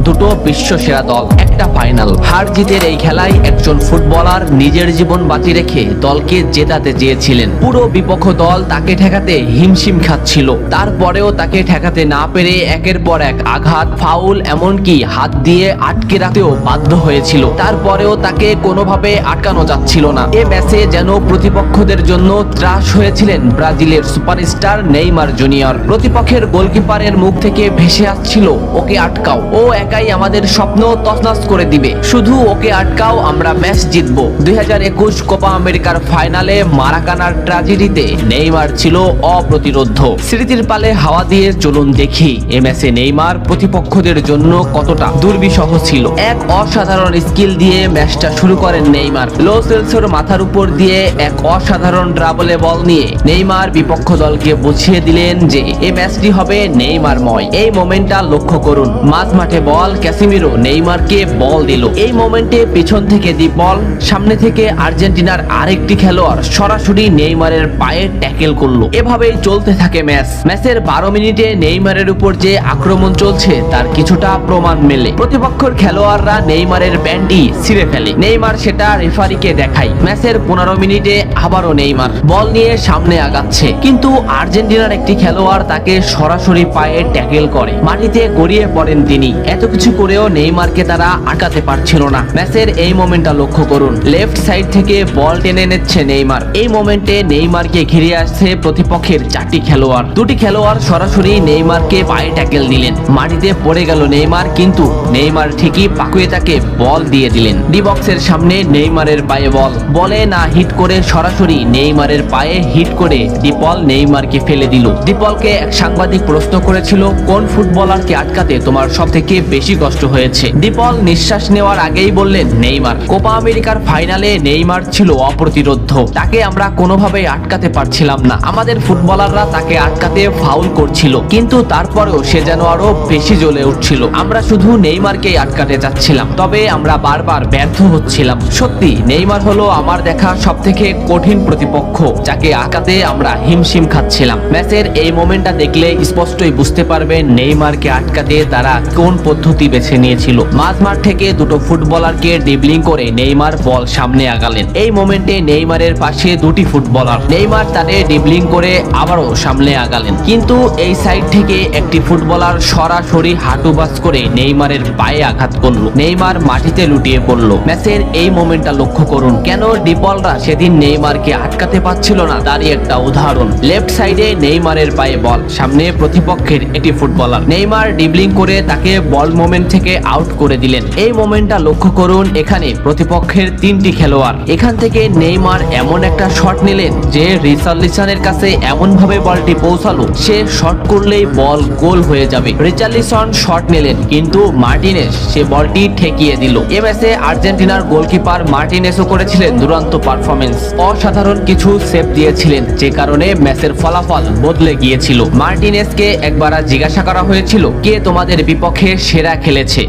দুটো বিশ্ব সেরা দল, একটা ফাইনাল। হার জিতের এই খেলায় একজন ফুটবলার নিজের জীবন বাজি রেখে দলকে জেতাতে চেয়েছিলেন। পুরো বিপক্ষ দল তাকে ঠেকাতে হিমশিম খাচ্ছিল, তারপরেও তাকে ঠেকাতে না পেরে একের পর এক আঘাত, ফাউল, এমনকি হাত দিয়ে আটকে রাখতেও বাধ্য হয়েছিল। তারপরেও তাকে কোনোভাবে আটকানো যাচ্ছিল না। এ ম্যাচে যেন প্রতিপক্ষদের জন্য ত্রাস হয়েছিলেন ব্রাজিলের সুপারস্টার নেইমার জুনিয়র। প্রতিপক্ষের গোলকিপারের মুখ থেকে ভেসে আসছিল, ওকে আটকাও, ও একাই আমাদের স্বপ্ন তছনছ করে দিবে, শুধু ওকে আটকাও, আমরা ম্যাচ জিতবো। 2021 কোপা আমেরিকার ফাইনালে মারাকানার ট্র্যাজেডিতে নেইমার ছিল অপ্রতিরোধ্য। স্মৃতির পালে হাওয়া দিয়ে চলুন দেখি এ ম্যাচে নেইমার প্রতিপক্ষদের জন্য কতটা দুর্বিষহ ছিল। এক অসাধারণ স্কিল দিয়ে ম্যাচটা শুরু করেন নেইমার। লো সেলসোর মাথার উপর দিয়ে এক অসাধারণ ড্রাবলে বল নিয়ে নেইমার বিপক্ষ দলকে বুঝিয়ে দিলেন যে এই ম্যাচটি হবে নেইমারময়। এই মোমেন্টটা লক্ষ্য করুন, মাঝ মাঠে বল, ক্যাসিমিরো নেইমারকে বল দিল। এই মোমেন্টে পিছন থেকে দি বল, সামনে থেকে আর্জেন্টিনার আরেকটি খেলোয়াড় সরাসরি নেইমারের পায়ে ট্যাকেল করলো। এভাবেই চলতে থাকে ম্যাচ। ম্যাচের 12 মিনিটে নেইমারের উপর যে আক্রমণ চলছে তার কিছুটা প্রমাণ মেলে। প্রতিপক্ষের খেলোয়াড়রা নেইমারের ব্যান্ডি ছিঁড়ে ফেলে, নেইমার সেটা রেফারিকে দেখায়। ম্যাচের 15 মিনিটে আবারও নেইমার বল নিয়ে সামনে আগাচ্ছে, কিন্তু আর্জেন্টিনার একটি খেলোয়াড় তাকে সরাসরি পায়ে ট্যাকেল করে, মাটিতে গড়িয়ে পড়েন তিনি। এত কিছু করেও নেইমারকে তারা আটকাতে পারছিল না। ম্যাচের এই মোমেন্টটা লক্ষ্য করুন, লেফট সাইড থেকে বল টেনে নিচ্ছে নেইমার। এই মোমেন্টে নেইমারকে ঘিরে আসছে প্রতিপক্ষের 4টি খেলোয়াড়। দুটি খেলোয়াড় সরাসরি নেইমারকে পায়ে ট্যাকেল দিলেন, মাটিতে পড়ে গেল নেইমার, কিন্তু নেইমার ঠিকই পাকুয়েতাকে বল দিয়ে দিলেন। ডি বক্সের সামনে নেইমারের পায়ে বল, বলে না হিট করে সরাসরি নেইমারের পায়ে হিট করে ডিপল নেইমারকে ফেলে দিল। ডিপলকে এক সাংবাদিক প্রশ্ন করেছিল, কোন ফুটবলারকে আটকাতে তোমার সবথেকে বেশি কষ্ট হয়েছে? ডিপল নিঃশ্বাস নেওয়ার আগেই বললেন নেইমার। কোপা আমেরিকার ফাইনালে নেইমার ছিল অপ্রতিরোধ্য, তাকে আমরা কোনোভাবেই আটকাতে পারছিলাম না। আমাদের ফুটবলাররা তাকে আটকাতে ফাউল করছিল, কিন্তু তারপরেও সে যেন আরো বেশি জ্বলে উঠছিল। আমরা শুধু নেইমারকেই আটকাতে যাচ্ছিলাম, তবে আমরা বারবার ব্যর্থ হচ্ছিলাম। সত্যি নেইমার হলো আমার দেখা সবথেকে কঠিন প্রতিপক্ষ, যাকে আটকাতে আমরা হিমশিম খাচ্ছিলাম। ম্যাচের এই মোমেন্টটা দেখলে স্পষ্টই বুঝতে পারবেন নেইমারকে আটকাতে তারা কোন পদ্ধতি বেছে নিয়েছিল। মাঝমাঠ থেকে দুটো ফুটবলারকে ড্রিবলিং করে নেইমার বল সামনে আগালেন। এই মোমেন্টে নেইমারের পাশে দুটি ফুটবলার, নেইমার তাদের ড্রিবলিং করে আবারও সামনে আগালেন, কিন্তু এই সাইড থেকে একটি ফুটবলার সরাসরি হাঁটু বাস করে নেইমারের পায়ে আঘাত করলো। নেইমার মাটিতে লুটিয়ে পড়লো। ম্যাচের এই মোমেন্টটা লক্ষ্য করুন, কেন ডিপলরা সেদিন নেইমারকে আটকাতে পারছিল না তারই একটা উদাহরণ। লেফট সাইডে নেইমারের পায়ে বল, সামনে প্রতিপক্ষের একটি ফুটবলার, নেইমার ড্রিবলিং করে তাকে বল মোমেন্ট থেকে আউট করে দিলেন। এই মোমেন্টটা লক্ষ্য করুন, এখানে প্রতিপক্ষের 3টি খেলোয়াড়। এখান থেকে নেইমার এমন একটা শট নিলেন যে রিচার্লিসনের কাছে এমন ভাবে বলটি পৌঁছালো, সে শট করলেই বল গোল হয়ে যাবে। রিচার্লিসন শট নিলেন, কিন্তু মার্টিনেস সে বলটি ঠেকিয়ে দিল। এ ম্যাচে আর্জেন্টিনার গোলকিপার মার্টিনেসও করেছিলেন দুরন্ত পারফরমেন্স, অসাধারণ কিছু সেভ দিয়েছিলেন, যে কারণে ম্যাচের ফলাফল বদলে গিয়েছিল। মার্টিনেসকে একবার জিজ্ঞাসা করা হয়েছিল, কে তোমাদের বিপক্ষে সেরা খেলেছে?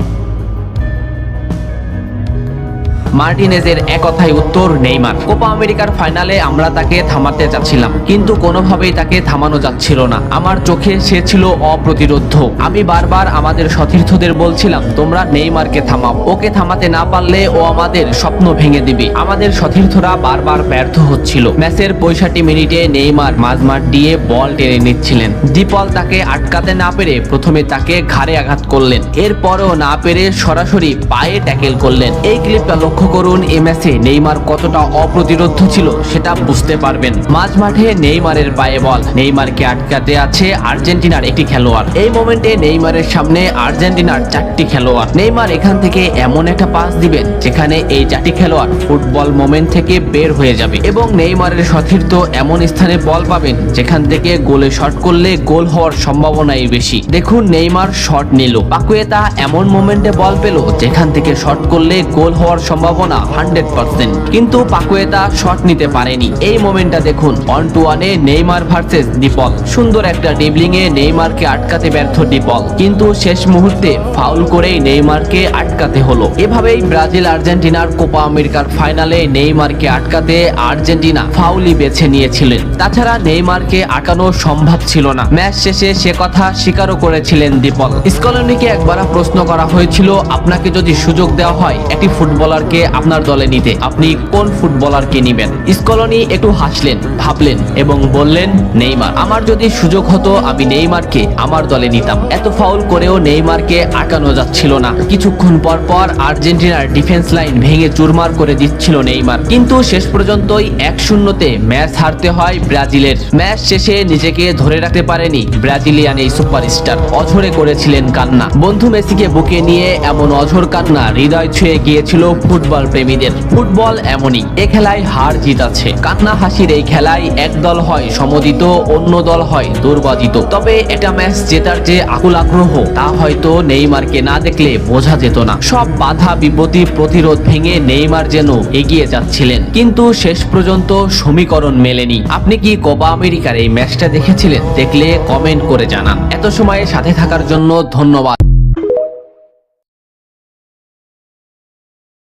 মার্টিনেজের এক কথাই উত্তর, নেইমার। কোপা আমেরিকার ফাইনালে আমরা তাকে থামাতে যাচ্ছিলাম, কিন্তু কোনোভাবেই তাকে থামানো যাচ্ছিল না। আমার চোখে সে ছিল অপ্রতিরোধ্য। আমি বারবার আমাদের সতীর্থদের বলছিলাম, তোমরা নেইমারকে থামাও, ওকে থামাতে না পারলে ও আমাদের স্বপ্ন ভেঙে দিবে। আমাদের সতীর্থরা বারবার ব্যর্থ হচ্ছিল। ম্যাচের 65 মিনিটে নেইমার মাঝমাঠ দিয়ে বল টেনে নিচ্ছিলেন। ডিপল তাকে আটকাতে না পেরে প্রথমে তাকে ঘাড়ে আঘাত করলেন, এরপরও না পেরে সরাসরি পায়ে ট্যাকেল করলেন। এই ক্লিপটা লক্ষ্য করুন, এই ম্যাচে নেইমার কতটা অপ্রতিরোধ্য ছিল সেটা বুঝতে পারবেন। মাঝ মাঠে নেইমারের পায়ে বল, নেইমারকে আটকাতে আছে আর্জেন্টিনার একটি খেলোয়াড়। এই মোমেন্টে নেইমারের সামনে আর্জেন্টিনার 4টি খেলোয়াড়। নেইমার এখান থেকে এমন একটা পাস দিবেন যেখানে এই 4টি খেলোয়াড় ফুটবল মোমেন্ট থেকে বের হয়ে যাবে, এবং নেইমারের সতীর্থ এমন স্থানে বল পাবেন যেখান থেকে গোলে শট করলে গোল হওয়ার সম্ভাবনাই বেশি। দেখুন নেইমার শট নিল, পাকুয়েতা এমন মোমেন্টে বল পেল যেখান থেকে শট করলে গোল হওয়ার সম্ভাবনা সম্ভাবনা 100%, কিন্তু পাকুয়েতা শট নিতে পারেনি। এই মোমেন্টটা দেখুন, 1-1-এ নেইমার ভার্সেস ডিপল। সুন্দর একটা ড্রিবলিং এ নেইমারকে আটকাতে ব্যর্থ ডিপল, কিন্তু শেষ মুহূর্তে ফাউল করেই নেইমারকে আটকাতে হলো। এভাবেই ব্রাজিল আর্জেন্টিনার কোপা আমেরিকার ফাইনালে নেইমারকে আটকাতে আর্জেন্টিনা ফাউলই বেছে নিয়েছিলেন। তাছাড়া নেইমারকে আটকানো সম্ভব ছিল না। ম্যাচ শেষে সে কথা স্বীকারও করেছিলেন ডিপল। স্কলনিকে একবার প্রশ্ন করা হয়েছিল, আপনাকে যদি সুযোগ দেওয়া হয় একটি ফুটবলারকে আপনার দলে নিতে, আপনি কোন ফুটবলারকে নিবেন? স্কলনি একটু হাসলেন, ভাবলেন এবং বললেন, নেইমার। আমার যদি সুযোগ হতো আমি নেইমারকে আমার দলে নিতাম। এত ফাউল করেও নেইমারকে আটকানো যাচ্ছিল না। কিছুক্ষণ পর পর আর্জেন্টিনার ডিফেন্স লাইন ভেঙে চুরমার করে দিচ্ছিল নেইমার, কিন্তু শেষ পর্যন্তই 1-0-তে ম্যাচ হারতে হয় ব্রাজিলের। ম্যাচ শেষে নিজেকে ধরে রাখতে পারেনি ব্রাজিলিয়ান এই সুপারস্টার, অঝরে করেছিলেন কান্না। বন্ধু মেসিকে বুকে নিয়ে এমন অঝর কান্না হৃদয় ছুঁয়ে গিয়েছিল ফুটবল প্রেমীদের। ফুটবল এমনই, এ খেলায় হার জিত আছে। কান্না হাসির এই খেলায় এক দল হয় সমদিত, অন্য দল হয় দুর্বাজিত। তবে এটা ম্যাচ জেতার যে আকুল আগ্রহ, তা হয়তো নেইমারকে না দেখলে বোঝা যেত না। সব বাধা বিপত্তি প্রতিরোধ ভেঙে নেইমার যেন এগিয়ে যাচ্ছিলেন, কিন্তু শেষ পর্যন্ত সমীকরণ মেলেনি। আপনি কি কোপা আমেরিকার এই ম্যাচটা দেখেছিলেন? দেখলে কমেন্ট করে জানান। এত সময় সাথে থাকার জন্য ধন্যবাদ।